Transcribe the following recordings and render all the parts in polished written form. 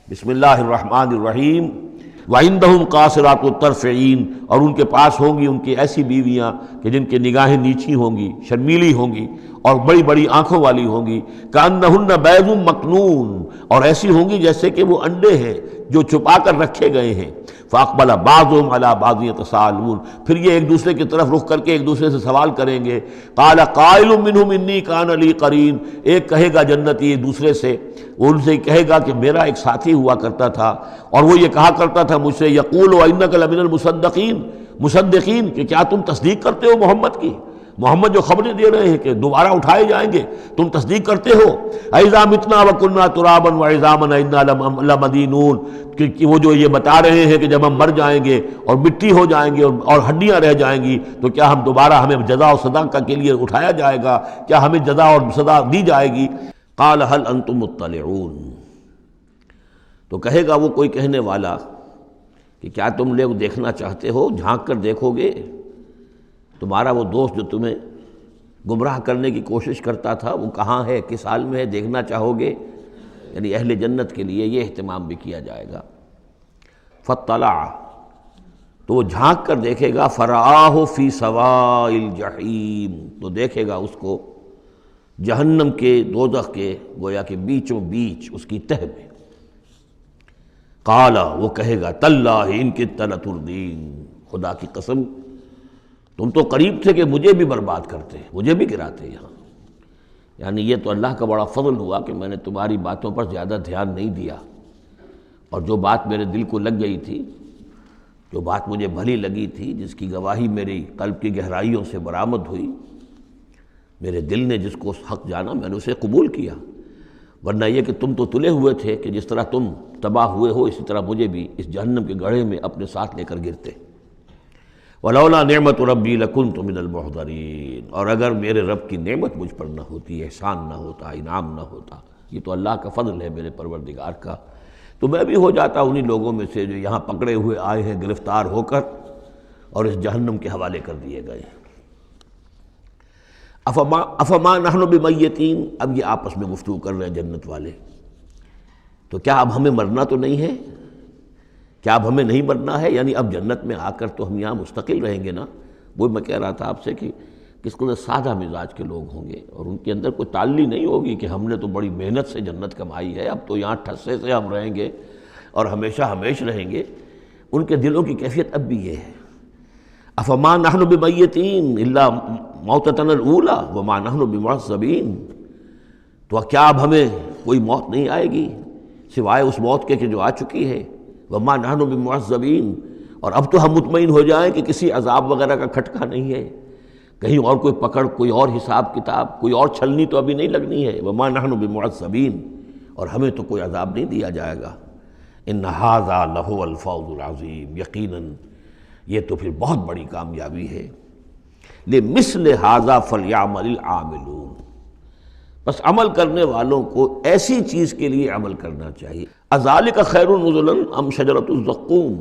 بسم اللہ الرحمن الرحیم وعندہم قاصرات الطرف عین، اور ان کے پاس ہوں گی ان کی ایسی بیویاں کہ جن کی نگاہیں نیچی ہوں گی، شرمیلی ہوں گی اور بڑی بڑی آنکھوں والی ہوں گی، کأنہن بیض مکنون، اور ایسی ہوں گی جیسے کہ وہ انڈے ہیں جو چھپا کر رکھے گئے ہیں۔ فاقبل بعضهم على بعض يتساءلون، پھر یہ ایک دوسرے کی طرف رخ کر کے ایک دوسرے سے سوال کریں گے۔ قال قائل منهم انی کان لی قرین، ایک کہے گا جنتی دوسرے سے، وہ ان سے کہے گا کہ میرا ایک ساتھی ہوا کرتا تھا اور وہ یہ کہا کرتا تھا مجھ سے، یقول وانک لمن المصدقین، کہ کیا تم تصدیق کرتے ہو محمد کی؟ محمد جو خبریں دے رہے ہیں کہ دوبارہ اٹھائے جائیں گے، تم تصدیق کرتے ہو؟ اذا متنا وکنا ترابا وعظاما انا لمدینون، کہ وہ جو یہ بتا رہے ہیں کہ جب ہم مر جائیں گے اور مٹی ہو جائیں گے اور ہڈیاں رہ جائیں گی تو کیا ہم دوبارہ ہمیں جزا و سزا کے لیے اٹھایا جائے گا؟ کیا ہمیں جزا اور سزا دی جائے گی؟ قال هل انتم مطلعون، تو کہے گا وہ کوئی کہنے والا کہ کیا تم لوگ دیکھنا چاہتے ہو، جھانک کر دیکھو گے؟ تمہارا وہ دوست جو تمہیں گمراہ کرنے کی کوشش کرتا تھا وہ کہاں ہے، کس حال میں ہے، دیکھنا چاہو گے؟ یعنی اہل جنت کے لیے یہ اہتمام بھی کیا جائے گا۔ فاطلع، تو وہ جھانک کر دیکھے گا، فرآہ فی سواء الجحیم، تو دیکھے گا اس کو جہنم کے، دوزخ کے گویا کہ بیچوں بیچ اس کی تہہ میں۔ قال، وہ کہے گا تاللہ ان کدت لتردین، خدا کی قسم تم تو قریب تھے کہ مجھے بھی برباد کرتے، مجھے بھی گراتے یہاں۔ یعنی یہ تو اللہ کا بڑا فضل ہوا کہ میں نے تمہاری باتوں پر زیادہ دھیان نہیں دیا، اور جو بات میرے دل کو لگ گئی تھی، جو بات مجھے بھلی لگی تھی، جس کی گواہی میری قلب کی گہرائیوں سے برآمد ہوئی، میرے دل نے جس کو حق جانا میں نے اسے قبول کیا، ورنہ یہ کہ تم تو تلے ہوئے تھے کہ جس طرح تم تباہ ہوئے ہو اسی طرح مجھے بھی اس جہنم کے گڑھے میں اپنے ساتھ لے کر گرتے۔ وَلَوْلَا نِعْمَةُ رَبِّي لَكُنْتُ مِنَ الْمُحْضَرِينَ، اور اگر میرے رب کی نعمت مجھ پر نہ ہوتی، احسان نہ ہوتا، انعام نہ ہوتا، یہ تو اللہ کا فضل ہے میرے پروردگار کا، تو میں بھی ہو جاتا انہی لوگوں میں سے جو یہاں پکڑے ہوئے آئے ہیں گرفتار ہو کر اور اس جہنم کے حوالے کر دیے گئے۔ افما نحن بمیتین، اب یہ آپس میں گفتگو کر رہے ہیں جنت والے، تو کیا اب ہمیں مرنا تو نہیں ہے؟ کیا اب ہمیں نہیں مرنا ہے؟ یعنی اب جنت میں آ کر تو ہم یہاں مستقل رہیں گے نا۔ وہ میں کہہ رہا تھا آپ سے کہ کس قدر سادہ مزاج کے لوگ ہوں گے، اور ان کے اندر کوئی تعلی نہیں ہوگی کہ ہم نے تو بڑی محنت سے جنت کمائی ہے، اب تو یہاں ٹھسے سے ہم رہیں گے اور ہمیشہ ہمیش رہیں گے۔ ان کے دلوں کی کیفیت اب بھی یہ ہے، افما نحن بمیتین الا موتتنا الاولی وما نحن بمعذبین، تو کیا اب ہمیں کوئی موت نہیں آئے گی سوائے اس موت کے کہ جو آ چکی ہے؟ وما نحن بمعذبین، اور اب تو ہم مطمئن ہو جائیں کہ کسی عذاب وغیرہ کا کھٹکا نہیں ہے، کہیں اور کوئی پکڑ، کوئی اور حساب کتاب، کوئی اور چھلنی تو ابھی نہیں لگنی ہے۔ وما نحن بمعذبین، اور ہمیں تو کوئی عذاب نہیں دیا جائے گا۔ ان ھذا لہو الفوز العظیم، یقیناً یہ تو پھر بہت بڑی کامیابی ہے۔ لمثل ھذا فلیعمل العاملون، بس عمل کرنے والوں کو ایسی چیز کے لیے عمل کرنا چاہیے۔ اذالک خیر نزلا ام شجرۃ الزقوم،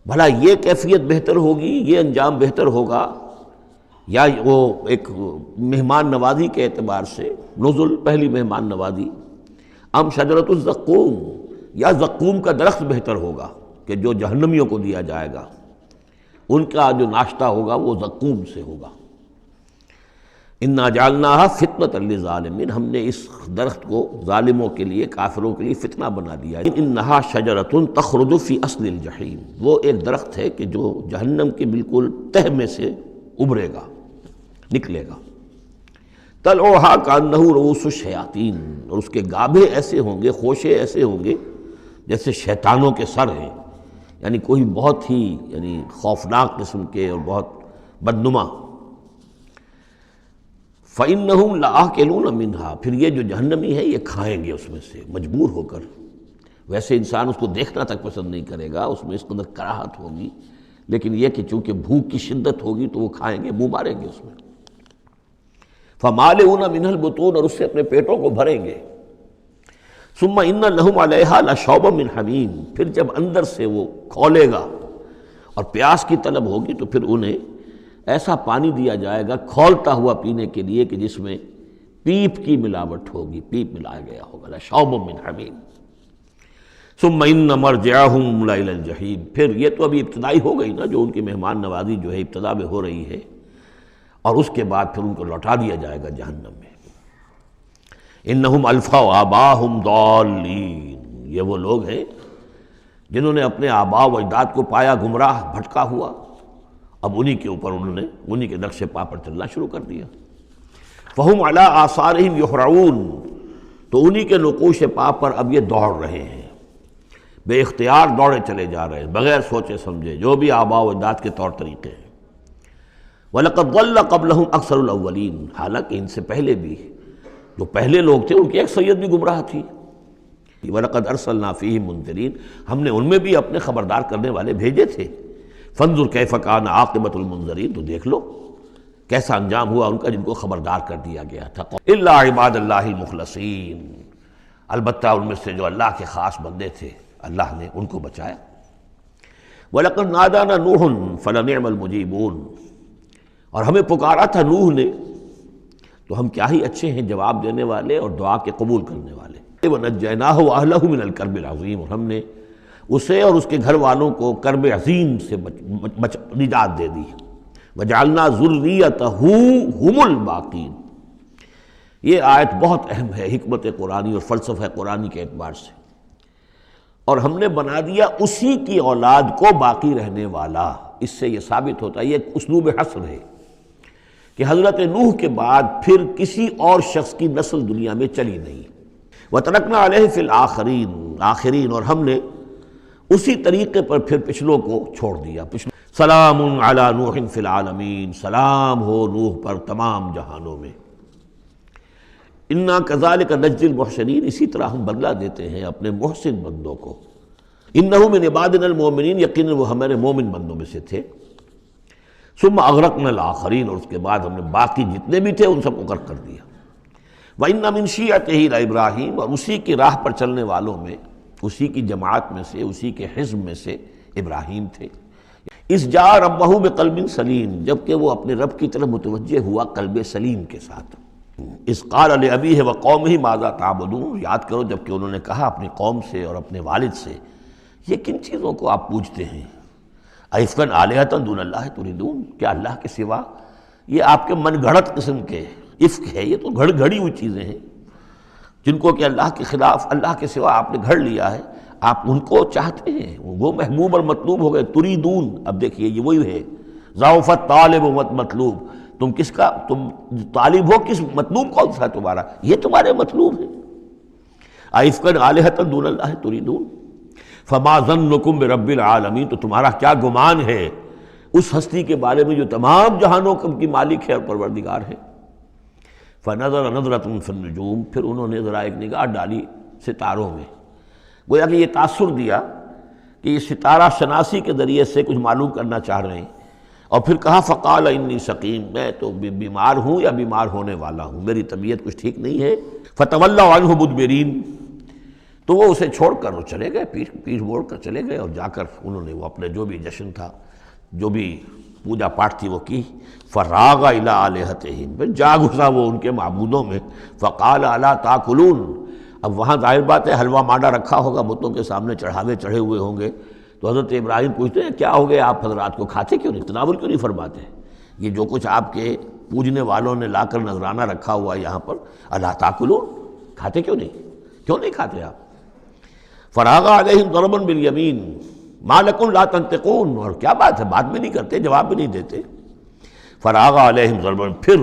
بھلا یہ کیفیت بہتر ہوگی، یہ انجام بہتر ہوگا، یا وہ ایک مہمان نوازی کے اعتبار سے نزل، پہلی مہمان نوازی، ام شجرۃ الزقوم، یا زقوم کا درخت بہتر ہوگا کہ جو جہنمیوں کو دیا جائے گا، ان کا جو ناشتہ ہوگا وہ زقوم سے ہوگا۔ انا جعلناھا فتنۃ للظالمین، ہم نے اس درخت کو ظالموں کے لیے، کافروں کے لیے فتنہ بنا دیا۔ انھا شجرۃ تخرج فی اصل الجحیم، وہ ایک درخت ہے کہ جو جہنم کے بالکل تہ میں سے ابھرے گا، نکلے گا۔ طلعھا کانہ رؤوس الشیاطین، اور اس کے گابھے ایسے ہوں گے، خوشے ایسے ہوں گے جیسے شیطانوں کے سر ہیں، یعنی کوئی بہت ہی خوفناک قسم کے اور بہت بدنما۔ فَإِنَّهُمْ لَآكِلُونَ مِنْهَا، پھر یہ جو جہنمی ہے یہ کھائیں گے اس میں سے مجبور ہو کر۔ ویسے انسان اس کو دیکھنا تک پسند نہیں کرے گا، اس میں اس قدر کراہت ہوگی، لیکن یہ کہ چونکہ بھوک کی شدت ہوگی تو وہ کھائیں گے، منہ ماریں گے اس میں۔ فَمَالِئُونَ مِنْهَا الْبُطُونَ، اور اس سے اپنے پیٹوں کو بھریں گے۔ ثُمَّ إِنَّ لَهُمْ عَلَيْهَا لَشَوْبًا مِّنْ حَمِيمٍ، پھر جب اندر سے وہ کھولے گا اور پیاس کی طلب ہوگی تو پھر انہیں ایسا پانی دیا جائے گا کھولتا ہوا پینے کے لیے کہ جس میں پیپ کی ملاوٹ ہوگی، پیپ ملایا گیا ہوگا، لشوب من حمیم۔ ثم ان مرجعهم الی الجحیم، پھر یہ تو ابھی ابتدائی ہو گئی نا، جو ان کی مہمان نوازی جو ہے ابتدا میں ہو رہی ہے، اور اس کے بعد پھر ان کو لوٹا دیا جائے گا جہنم میں۔ انہم الفوا آباہم ضالین، یہ وہ لوگ ہیں جنہوں نے اپنے آباء و اجداد کو پایا گمراہ بھٹکا ہوا، اب انہی کے اوپر انہوں نے انہی کے نقش پا پر چلنا شروع کر دیا۔ فہم علی آثارہم یہرعون، تو انہی کے نقوش پا پر اب یہ دوڑ رہے ہیں، بے اختیار دوڑے چلے جا رہے ہیں، بغیر سوچے سمجھے، جو بھی آباء و اجداد کے طور طریقے ہیں۔ وَلَقَدْ ضَلَّ قَبْلَهُمْ أَكْثَرُ الْأَوَّلِينَ، حالانکہ ان سے پہلے بھی جو پہلے لوگ تھے ان کی اکثریت بھی گمراہ تھی۔ وَلَقَدْ أَرْسَلْنَا فِيهِمْ مُنذِرِينَ، ہم نے ان میں بھی اپنے خبردار کرنے والے بھیجے تھے۔ فَانظُرْ كَيْفَ كَانَ عَاقِبَةُ الْمُنذَرِينَ، تو دیکھ لو کیسا انجام ہوا ان کا جن کو خبردار کر دیا گیا تھا۔ إِلَّا عِبَادَ اللَّهِ الْمُخْلَصِينَ، البتہ ان میں سے جو اللہ کے خاص بندے تھے اللہ نے ان کو بچایا۔ وَلَقَدْ نَادَانَا نُوحٌ فَلَنِعْمَ الْمُجِيبُونَ، اور ہمیں پکارا تھا نوح نے تو ہم کیا ہی اچھے ہیں جواب دینے والے اور دعا کے قبول کرنے والے۔ وَنَجَّيْنَاهُ وَأَهْلَهُ مِنَ الْكَرْبِ الْعَظِيمِ، اور ہم نے اسے اور اس کے گھر والوں کو کرب عظیم سے نجات دے دی۔ وَجَعَلْنَا ذُرِّيَّتَهُ هُمُ الْبَاقِينَ، یہ آیت بہت اہم ہے حکمت قرآنی اور فلسفہ قرآنی کے اعتبار سے، اور ہم نے بنا دیا اسی کی اولاد کو باقی رہنے والا۔ اس سے یہ ثابت ہوتا ہے، یہ ایک اسلوب حصر ہے کہ حضرت نوح کے بعد پھر کسی اور شخص کی نسل دنیا میں چلی نہیں۔ وَتَرَكْنَا عَلَيْهِ فِي الْآخِرِينَ، آخرین، اور ہم نے اسی طریقے پر پھر پچھلوں کو چھوڑ دیا۔ سلام علی نوح فی العالمین، سلام ہو نوح پر تمام جہانوں میں۔ انا کذالک نجزی المحسنین، اسی طرح ہم بدلہ دیتے ہیں اپنے محسن بندوں کو۔ انہ من عبادنا المؤمنین، یقیناً وہ ہمارے مومن بندوں میں سے تھے۔ ثم اغرقنا الآخرین، اور اس کے بعد ہم نے باقی جتنے بھی تھے ان سب کو غرق کر دیا۔ وَإِنَّ مِن شِيعَتِهِ لَإِبْرَاهِيمَ، اور اسی کی راہ پر چلنے والوں میں، اسی کی جماعت میں سے، اسی کے حزب میں سے ابراہیم تھے۔ اذ جاء ربہ بقلب سلیم، جبکہ وہ اپنے رب کی طرف متوجہ ہوا قلب سلیم کے ساتھ۔ اذ قال لأبیہ وقومہ ماذا تعبدون، یاد کرو جبکہ انہوں نے کہا اپنی قوم سے اور اپنے والد سے، یہ کن چیزوں کو آپ پوجتے ہیں؟ ایفکن آلہۃ دون اللہ تریدون، کیا اللہ کے سوا؟ یہ آپ کے من گھڑت قسم کے افک ہے، یہ تو گھڑی ہوئی چیزیں ہیں جن کو کہ اللہ کے خلاف، اللہ کے سوا آپ نے گھڑ لیا ہے، آپ ان کو چاہتے ہیں، وہ محبوب اور مطلوب ہو گئے۔ تریدون، اب دیکھیے یہ وہی ہے، ضعف طالب و مطلوب، تم کس کا، تم طالب ہو کس، مطلوب کون سا تمہارا؟ یہ تمہارے مطلوب ہے۔ ایفکن آلہۃ دون اللہ تریدون فما ظنکم برب العالمین، تو تمہارا کیا گمان ہے اس ہستی کے بارے میں جو تمام جہانوں کی مالک ہے اور پروردگار ہے۔ فنظر نظرۃ فی النجوم، پھر انہوں نے ذرا ایک نگاہ ڈالی ستاروں میں، گویا کہ یہ تاثر دیا کہ یہ ستارہ شناسی کے ذریعے سے کچھ معلوم کرنا چاہ رہے ہیں، اور پھر کہا فقال انی سقیم، میں تو بیمار ہوں یا بیمار ہونے والا ہوں، میری طبیعت کچھ ٹھیک نہیں ہے۔ فتولوا عنہ مدبرین، تو وہ اسے چھوڑ کر وہ چلے گئے، پیٹھ موڑ کر چلے گئے، اور جا کر انہوں نے وہ اپنے جو بھی جشن تھا، جو بھی پوجا پاٹ تھی وہ کی۔ فراغ الی آلہتہم، پھر جا گھسا وہ ان کے معبودوں میں۔ فقال الا تاکلون، اب وہاں ظاہر بات ہے حلوہ مانڈا رکھا ہوگا، بتوں کے سامنے چڑھاوے چڑھے ہوئے ہوں گے، تو حضرت ابراہیم پوچھتے ہیں کیا ہو گیا آپ حضرات کو، کھاتے کیوں نہیں، تناول کیوں نہیں فرماتے؟ یہ جو کچھ آپ کے پوجنے والوں نے لا کر نذرانہ رکھا ہوا یہاں پر، الا تاکلون، کھاتے کیوں نہیں کھاتے آپ؟ فراغ علیہم ضربا بالیمین ما لکم لا تنطقون، اور کیا بات ہے، بات بھی نہیں کرتے، جواب بھی نہیں دیتے۔ فراغ علیہم ضربا، پھر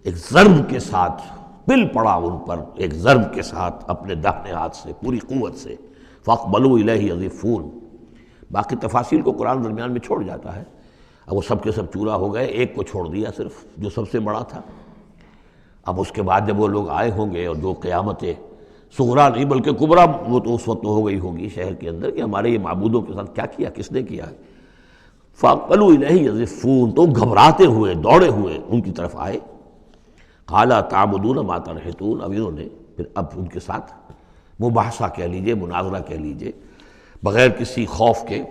ایک ضرب کے ساتھ پل پڑا ان پر، ایک ضرب کے ساتھ اپنے داہنے ہاتھ سے پوری قوت سے۔ فاقبلوا الیہ یزفون، باقی تفاصیل کو قرآن درمیان میں چھوڑ جاتا ہے، اب وہ سب کے سب چورا ہو گئے، ایک کو چھوڑ دیا صرف جو سب سے بڑا تھا۔ اب اس کے بعد جب وہ لوگ آئے ہوں گے اور جو قیامت صغریٰ نہیں بلکہ کبریٰ وہ تو اس وقت ہو گئی ہوگی شہر کے اندر کہ ہمارے یہ معبودوں کے ساتھ کیا کیا، کس نے کیا ہے۔ فاقبلوا الیہ یزفون، تو گھبراتے ہوئے دوڑے ہوئے ان کی طرف آئے۔ قال تعبدون ما تنحتون، اب انہوں نے پھر اب ان کے ساتھ مباحثہ کہہ لیجئے، مناظرہ کہہ لیجئے، بغیر کسی خوف کے،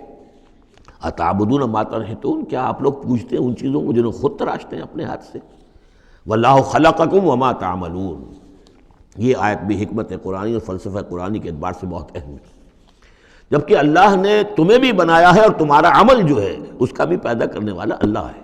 اتعبدون ما تنحتون، کیا آپ لوگ پوچھتے ہیں ان چیزوں کو جنہوں خود تراشتے ہیں اپنے ہاتھ سے؟ واللہ خلقکم وما تعملون، یہ آیت بھی حکمت قرآنی اور فلسفہ قرآنی کے اعتبار سے بہت اہم ہے۔ جبکہ اللہ نے تمہیں بھی بنایا ہے اور تمہارا عمل جو ہے اس کا بھی پیدا کرنے والا اللہ ہے۔